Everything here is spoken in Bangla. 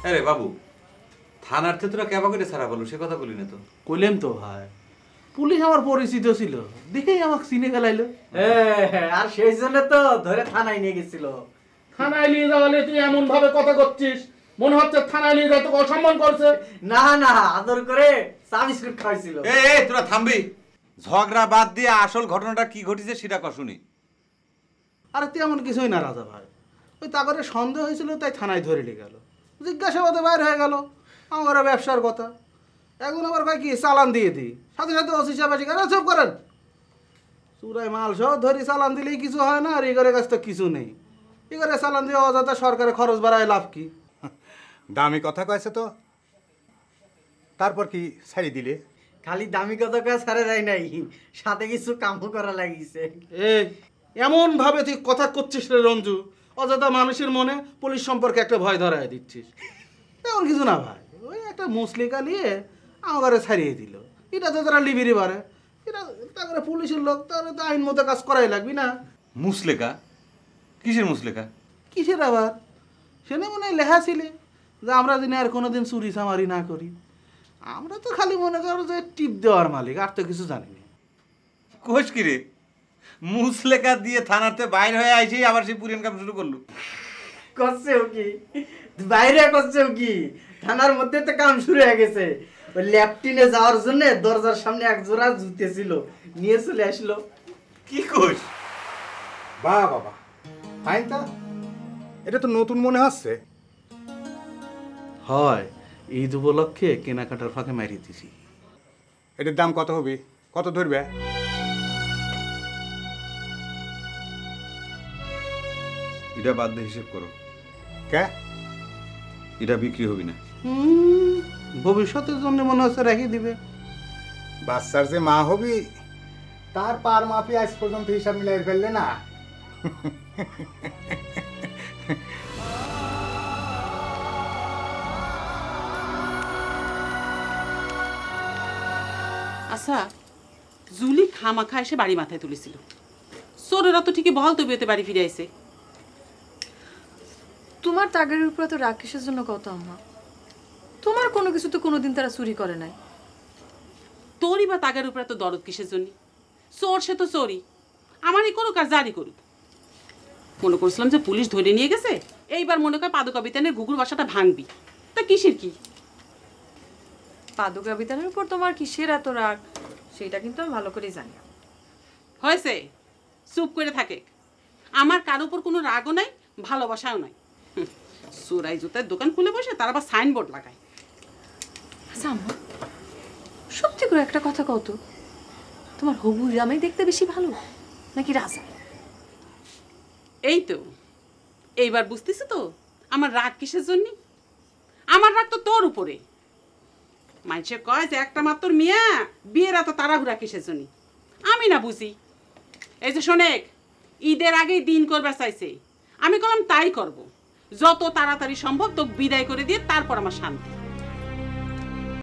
আরে বাবু, থানার থেকে তোরা কেবা করে ছাড়া বলো, সে কথা বলি না তো। কইলেম তো ভাই, পুলিশ আমার পরিচিত ছিল, দেখেই আমাকে চিনে গেলাইলো। আর সেই জন্য তো ধরে থানায় নিয়ে গেছিল। থানায় নিয়ে যাওয়ালে তুই এমন ভাবে কথা করছিস, মনে হচ্ছে থানায় নিয়ে যাওয়া তোকে অসম্মান করছে। না না, আদর করে চা বিস্কুট খাওয়াইছিল। এই তোরা থামবি, ঝগড়া বাদ দিয়ে আসল ঘটনাটা কি ঘটেছে সেটা কর শুনি। আরে তেমন কিছুই না রাজা ভাই, ওই তাগরে সন্দেহ হয়েছিল তাই থানায় ধরে নিয়ে গেল, জিজ্ঞাসাবাদে বাইর হয়ে গেল আমার ব্যবসার কথা। এখন আবার কয় কি চালান দিয়ে দিই, সাথে সাথে ওসি সাহেব এসে কেন চুপ করেন, চুরাই মাল সহ ধরি চালান দিলেই কিছু হয় না, আর এগরের কাছে তো কিছু নেই। এগরে চালান দিয়ে অযথা সরকারের খরচ বাড়ায় লাভ কি? দামি কথা কয়েছে তো, তারপর কি ছাড়ি দিলে? খালি দামি কথা কয়ে ছাড়ে যায় নাই, সাথে কিছু কামও করা লাগিছে। এই এমন ভাবে তুই কথা করছিস রে রঞ্জু, অযথা মানুষের মনে পুলিশ সম্পর্কে একটা ভয় ধরায় দিচ্ছিস। তেমন কিছু না ভাই, ওই একটা মুসলিকা নিয়ে আমাকে ছাড়িয়ে দিল, এটা তো তারা লিবিরি বারে, এটা তারপরে পুলিশের লোক, তাহলে তো আইন মতো কাজ করাই লাগবি না। মুসলেকা? কিসের মুসলেকা? কিসের আবার? সেনে মনে হয় লেখা ছিলে যে আমরা দিনে আর কোনোদিন চুরি চামারি না করি। আমরা তো খালি মনে করো যে টিপ দেওয়ার মালিক, আর তো কিছু জানি না। কোষ কি রে, মুসলেকা দিয়ে থানাতে বাইরে হয়ে আইছে, আবার সে পুরিয়ান কাম শুরু করলো। করছেও কি বাইরে, করছেও কি থানার মধ্যে তো কাম শুরু হয়ে গেছে। ওই ল্যাপটিনে যাওয়ার জন্য দরজার সামনে এক জোড়া জুতে ছিল, নিয়ে চলে আসলো। কি কোষ? বাহ বাবা, ফাইন তা, এটা তো নতুন মনে হচ্ছে। হয়, ঈদ উপলক্ষে কেনাকাটার ফাঁকে মারিয়ে দিছি। এটার দাম কত হবে, কত ধরবে? এটা বাদ দিয়ে হিসেব করো, কে? এটা বিক্রি হবি না। ভবিষ্যতের জন্য মনে হচ্ছে রেখে দিবে। বাচ্চার যে মা হবি তার পার মাপি আজ পর্যন্ত হিসাব মিলাই ফেললে না। আচ্ছা, জুলি খামাখা এসে বাড়ি মাথায় তুলেছিল, চোরেরা তো ঠিকই বহাল তবিয়তে বাড়ি ফিরে আইছে। তোমার তাগের উপরে তো রাগ কিসের জন্য কত আম্মা? তোমার কোনো কিছু তো কোনোদিন তারা চুরি করে নাই। তোরই বা তাগের উপরে তো দরদ কিসের জন্য? চোর সে তো চোরই, আমারই করুক আর জারি করুক। মনে করছিলাম যে পুলিশ ধরে নিয়ে গেছে, এইবার মনে কর পাদুকা বিতানের ঘুঘুর বাসাটা ভাঙবি, তা কিসের কি? পাদুকা বিতানের উপর তোমার কিসের এত রাগ সেটা কিন্তু আমি ভালো করেই জানি। হয়েছে, চুপ করে থাকে। আমার কার উপর কোনো রাগও নাই, ভালোবাসাও নাই। চোরাই জুতার দোকান খুলে বসে তার আবার সাইনবোর্ড লাগায়। আচ্ছা আম্মা, সত্যি করে একটা কথা কত, তোমার হবু রামাই দেখতে বেশি ভালো নাকি রাজা? এই তো এইবার বুঝতেছি তো আমার রাগ কিসের জন্য। আমার রাগ তো তোর উপরে। মানুষে কয় যে একটা মাত্র মিয়া, বিয়ের এত তাড়াহুড়া কিসের জন্য? আমি না বুঝি। এই যে শোনেক, ঈদের আগেই দিন করবার চাইছে, আমি বললাম তাই করব, যত তাড়াতাড়ি সম্ভব তোকে বিদায় করে দিয়ে তারপর আমার শান্তি।